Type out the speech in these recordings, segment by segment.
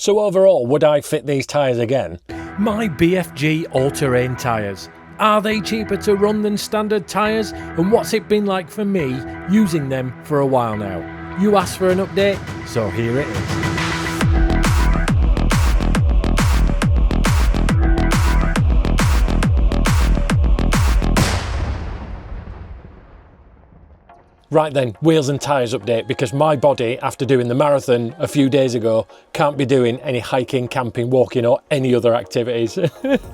So overall, would I fit these tyres again? My BFG all-terrain tyres. Are they cheaper to run than standard tyres? And what's it been like for me using them for a while now? You asked for an update, so here it is. Right then, wheels and tyres update, because my body, after doing the marathon a few days ago, can't be doing any hiking, camping, walking or any other activities.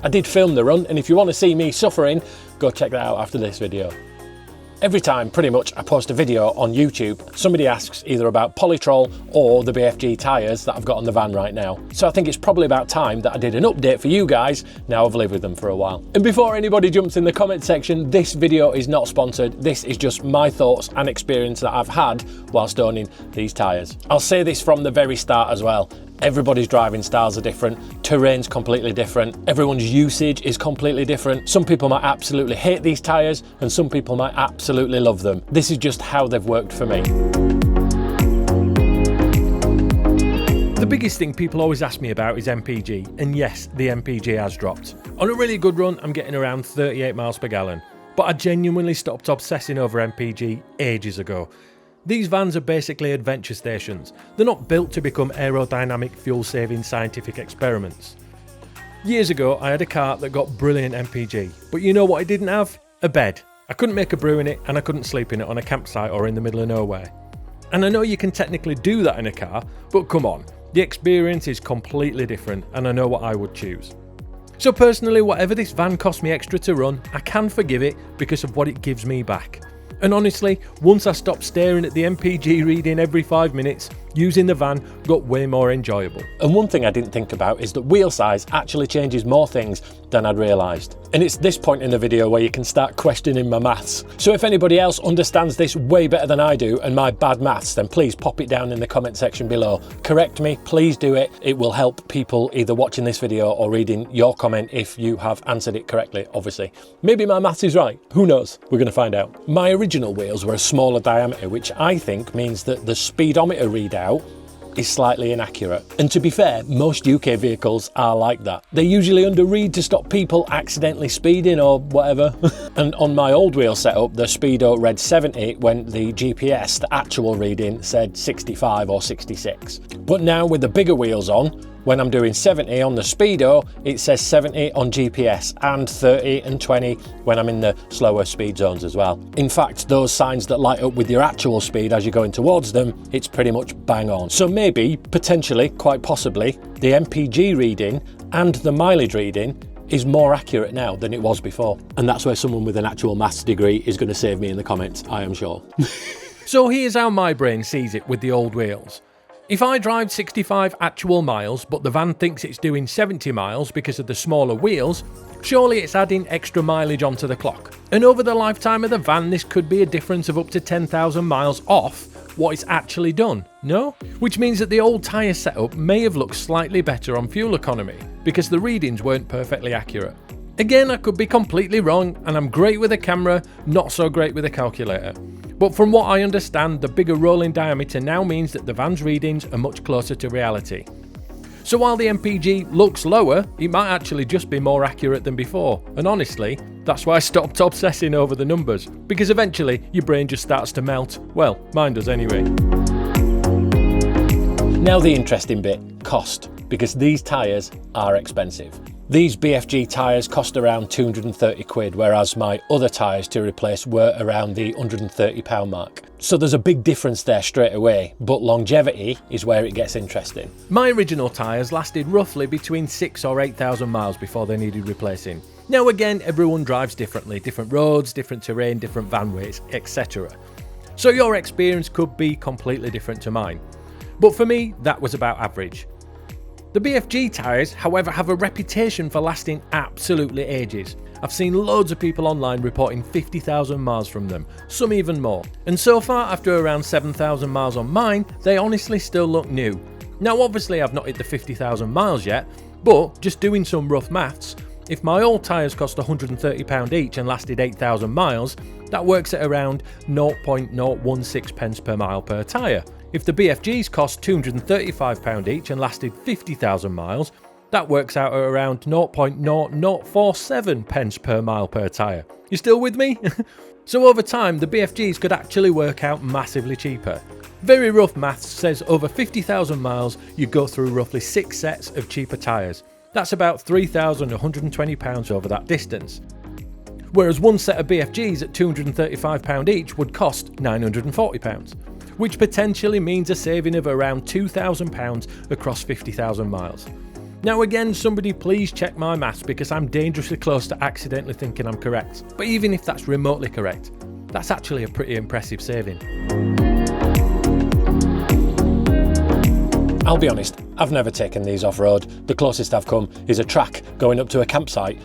I did film the run, and if you want to see me suffering, go check that out after this video. Every time, pretty much, I post a video on YouTube, somebody asks either about Polytrol or the BFG tyres that I've got on the van right now. So I think it's probably about time that I did an update for you guys, now I've lived with them for a while. And before anybody jumps in the comment section, this video is not sponsored, this is just my thoughts and experience that I've had whilst owning these tyres. I'll say this from the very start as well. Everybody's driving styles are different, terrain's completely different, everyone's usage is completely different. Some people might absolutely hate these tyres and some people might absolutely love them. This is just how they've worked for me. The biggest thing people always ask me about is MPG, and yes, the MPG has dropped. On a really good run, I'm getting around 38 miles per gallon, but I genuinely stopped obsessing over MPG ages ago. These vans are basically adventure stations. They're not built to become aerodynamic, fuel-saving scientific experiments. Years ago, I had a car that got brilliant MPG, but you know what it didn't have? A bed. I couldn't make a brew in it, and I couldn't sleep in it on a campsite or in the middle of nowhere. And I know you can technically do that in a car, but come on, the experience is completely different, and I know what I would choose. So personally, whatever this van cost me extra to run, I can forgive it because of what it gives me back. And honestly, once I stopped staring at the MPG reading every 5 minutes, using the van got way more enjoyable. And one thing I didn't think about is that wheel size actually changes more things than I'd realised. And it's this point in the video where you can start questioning my maths. So if anybody else understands this way better than I do and my bad maths, then please pop it down in the comment section below. Correct me, please do it. It will help people either watching this video or reading your comment if you have answered it correctly, obviously. Maybe my maths is right, who knows? We're going to find out. My original wheels were a smaller diameter, which I think means that the speedometer readout is slightly inaccurate. And to be fair, most UK vehicles are like that. They usually underread to stop people accidentally speeding or whatever. And on my old wheel setup, the speedo read 70 when the GPS, the actual reading, said 65 or 66. But now with the bigger wheels on, when I'm doing 70 on the speedo, it says 70 on GPS and 30 and 20 when I'm in the slower speed zones as well. In fact, those signs that light up with your actual speed as you're going towards them, it's pretty much bang on. So maybe, potentially, quite possibly, the MPG reading and the mileage reading is more accurate now than it was before. And that's where someone with an actual maths degree is going to save me in the comments, I am sure. So here's how my brain sees it with the old wheels. If I drive 65 actual miles, but the van thinks it's doing 70 miles because of the smaller wheels, surely it's adding extra mileage onto the clock. And over the lifetime of the van, this could be a difference of up to 10,000 miles off what it's actually done, no? Which means that the old tyre setup may have looked slightly better on fuel economy, because the readings weren't perfectly accurate. Again, I could be completely wrong, and I'm great with a camera, not so great with a calculator. But from what I understand, the bigger rolling diameter now means that the van's readings are much closer to reality. So while the MPG looks lower, it might actually just be more accurate than before. And honestly, that's why I stopped obsessing over the numbers, because eventually your brain just starts to melt. Well, mine does anyway. Now the interesting bit, cost, because these tyres are expensive. These BFG tyres cost around 230 quid, whereas my other tyres to replace were around the £130 mark. So there's a big difference there straight away, but longevity is where it gets interesting. My original tyres lasted roughly between 6,000 or 8,000 miles before they needed replacing. Now again, everyone drives differently, different roads, different terrain, different van weights, etc. So your experience could be completely different to mine. But for me, that was about average. The BFG tyres, however, have a reputation for lasting absolutely ages. I've seen loads of people online reporting 50,000 miles from them, some even more. And so far, after around 7,000 miles on mine, they honestly still look new. Now obviously I've not hit the 50,000 miles yet, but just doing some rough maths, if my old tyres cost £130 each and lasted 8,000 miles, that works at around 0.016 pence per mile per tyre. If the BFGs cost £235 each and lasted 50,000 miles, that works out at around 0.0047 pence per mile per tyre. You still with me? So over time, the BFGs could actually work out massively cheaper. Very rough maths says over 50,000 miles, you go through roughly 6 sets of cheaper tyres. That's about £3,120 over that distance. Whereas one set of BFGs at £235 each would cost £940, which potentially means a saving of around £2,000 across 50,000 miles. Now again, somebody please check my maths because I'm dangerously close to accidentally thinking I'm correct. But even if that's remotely correct, that's actually a pretty impressive saving. I'll be honest, I've never taken these off-road. The closest I've come is a track going up to a campsite.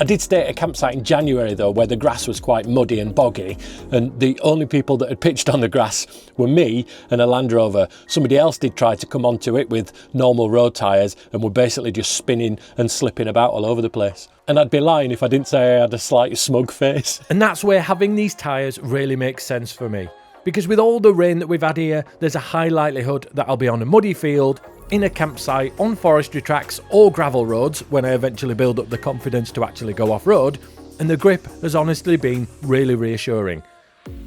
I did stay at a campsite in January though, where the grass was quite muddy and boggy, and the only people that had pitched on the grass were me and a Land Rover. Somebody else did try to come onto it with normal road tyres and were basically just spinning and slipping about all over the place. And I'd be lying if I didn't say I had a slight smug face. And that's where having these tyres really makes sense for me. Because with all the rain that we've had here, there's a high likelihood that I'll be on a muddy field, in a campsite, on forestry tracks or gravel roads when I eventually build up the confidence to actually go off-road, and the grip has honestly been really reassuring.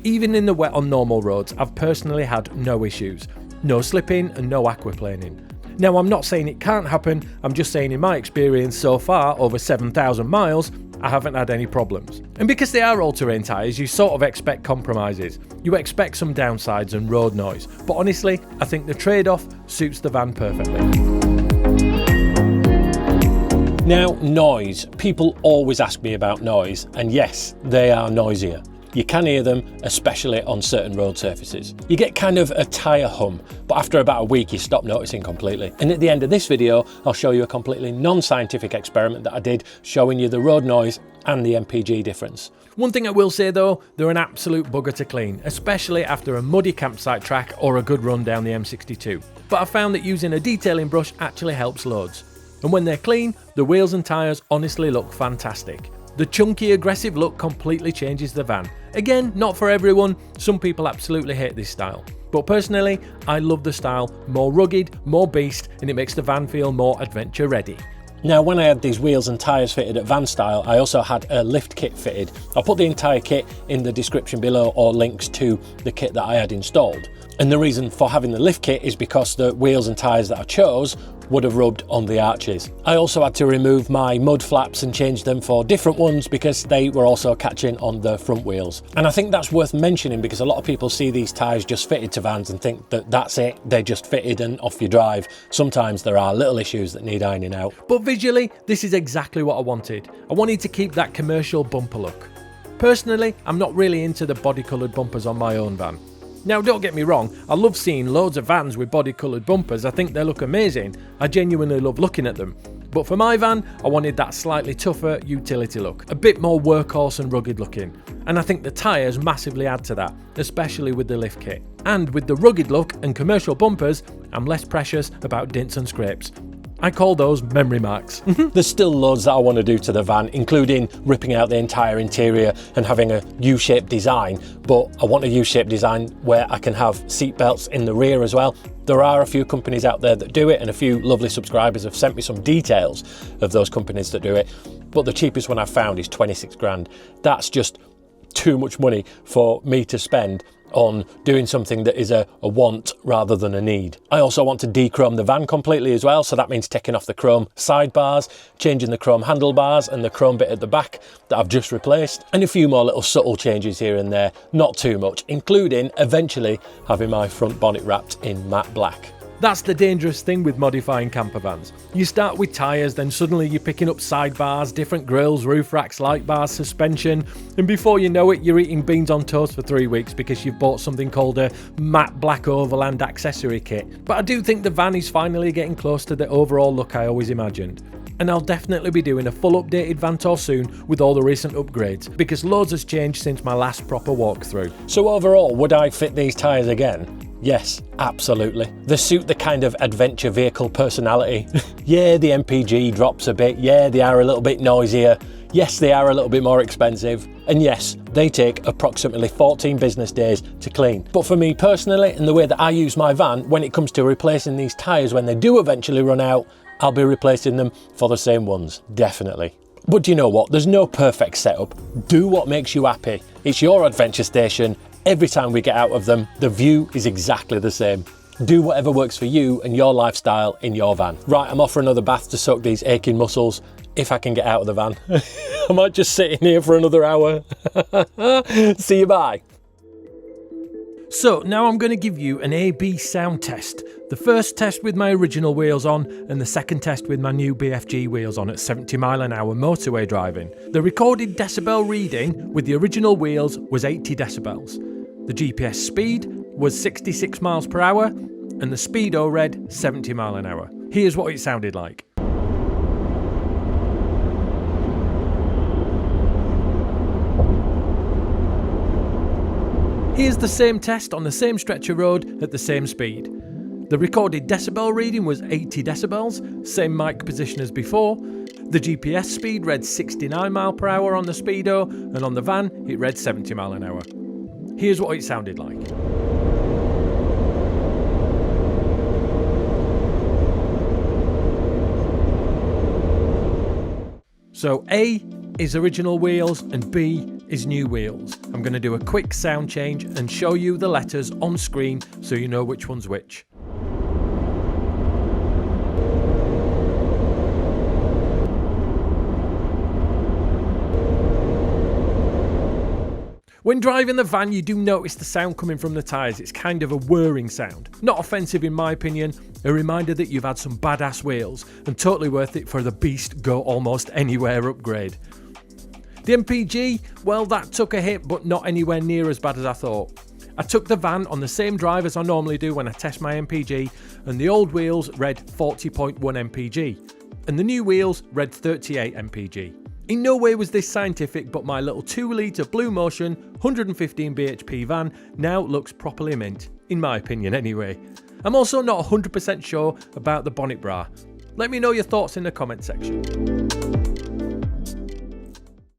Even in the wet on normal roads, I've personally had no issues. No slipping and no aquaplaning. Now I'm not saying it can't happen, I'm just saying in my experience so far, over 7,000 miles, I haven't had any problems. And because they are all-terrain tyres, you sort of expect compromises. You expect some downsides and road noise. But honestly, I think the trade-off suits the van perfectly. Now, noise. People always ask me about noise, and yes, they are noisier. You can hear them, especially on certain road surfaces. You get kind of a tyre hum, but after about a week you stop noticing completely. And at the end of this video, I'll show you a completely non-scientific experiment that I did, showing you the road noise and the MPG difference. One thing I will say though, they're an absolute bugger to clean, especially after a muddy campsite track or a good run down the M62. But I found that using a detailing brush actually helps loads. And when they're clean, the wheels and tyres honestly look fantastic. The chunky, aggressive look completely changes the van. Again, not for everyone, some people absolutely hate this style. But personally, I love the style, more rugged, more beast, and it makes the van feel more adventure ready. Now, when I had these wheels and tyres fitted at Vanstyle, I also had a lift kit fitted. I'll put the entire kit in the description below or links to the kit that I had installed. And the reason for having the lift kit is because the wheels and tyres that I chose would have rubbed on the arches. I also had to remove my mud flaps and change them for different ones because they were also catching on the front wheels. And I think that's worth mentioning because a lot of people see these tyres just fitted to vans and think that that's it, they're just fitted and off you drive. Sometimes there are little issues that need ironing out. But visually, this is exactly what I wanted. I wanted to keep that commercial bumper look. Personally, I'm not really into the body coloured bumpers on my own van. Now don't get me wrong, I love seeing loads of vans with body coloured bumpers, I think they look amazing, I genuinely love looking at them. But for my van, I wanted that slightly tougher utility look, a bit more workhorse and rugged looking. And I think the tyres massively add to that, especially with the lift kit. And with the rugged look and commercial bumpers, I'm less precious about dents and scrapes. I call those memory marks. There's still loads that I want to do to the van, including ripping out the entire interior and having a U-shaped design, but I want a U-shaped design where I can have seat belts in the rear as well. There are a few companies out there that do it, and a few lovely subscribers have sent me some details of those companies that do it, but the cheapest one I've found is 26 grand. That's just too much money for me to spend on doing something that is a want rather than a need. I also want to de-chrome the van completely as well, so that means taking off the chrome sidebars, changing the chrome handlebars and the chrome bit at the back that I've just replaced, and a few more little subtle changes here and there, not too much, including eventually having my front bonnet wrapped in matte black. That's the dangerous thing with modifying camper vans. You start with tyres, then suddenly you're picking up sidebars, different grills, roof racks, light bars, suspension, and before you know it, you're eating beans on toast for 3 weeks because you've bought something called a matte black overland accessory kit. But I do think the van is finally getting close to the overall look I always imagined. And I'll definitely be doing a full updated van tour soon with all the recent upgrades, because loads has changed since my last proper walkthrough. So overall, would I fit these tyres again? Yes, absolutely. They suit the kind of adventure vehicle personality. Yeah, the MPG drops a bit. Yeah, they are a little bit noisier. Yes, they are a little bit more expensive, and yes, they take approximately 14 business days to clean. But for me personally, and the way that I use my van, when it comes to replacing these tyres when they do eventually run out, I'll be replacing them for the same ones, definitely. But do you know what? There's no perfect setup. Do what makes you happy. It's your adventure station. Every time we get out of them, the view is exactly the same. Do whatever works for you and your lifestyle in your van. Right, I'm off for another bath to soak these aching muscles, if I can get out of the van. I might just sit in here for another hour. See you, bye. So now I'm going to give you an A/B sound test. The first test with my original wheels on, and the second test with my new BFG wheels on at 70 mile an hour motorway driving. The recorded decibel reading with the original wheels was 80 decibels. The GPS speed was 66 miles per hour, and the speedo read 70 mile an hour. Here's what it sounded like. Here's the same test on the same stretch of road at the same speed. The recorded decibel reading was 80 decibels, same mic position as before. The GPS speed read 69 mile per hour on the speedo, and on the van it read 70 mile an hour. Here's what it sounded like. So A is original wheels and B is new wheels. I'm going to do a quick sound change and show you the letters on screen so you know which one's which. When driving the van, you do notice the sound coming from the tyres. It's kind of a whirring sound. Not offensive in my opinion, a reminder that you've had some badass wheels and totally worth it for the beast go almost anywhere upgrade. The MPG, well, that took a hit, but not anywhere near as bad as I thought. I took the van on the same drive as I normally do when I test my MPG, and the old wheels read 40.1 MPG, and the new wheels read 38 MPG. In no way was this scientific, but my little 2-litre Blue Motion 115 bhp van now looks properly mint, in my opinion anyway. I'm also not 100% sure about the bonnet bra. Let me know your thoughts in the comment section.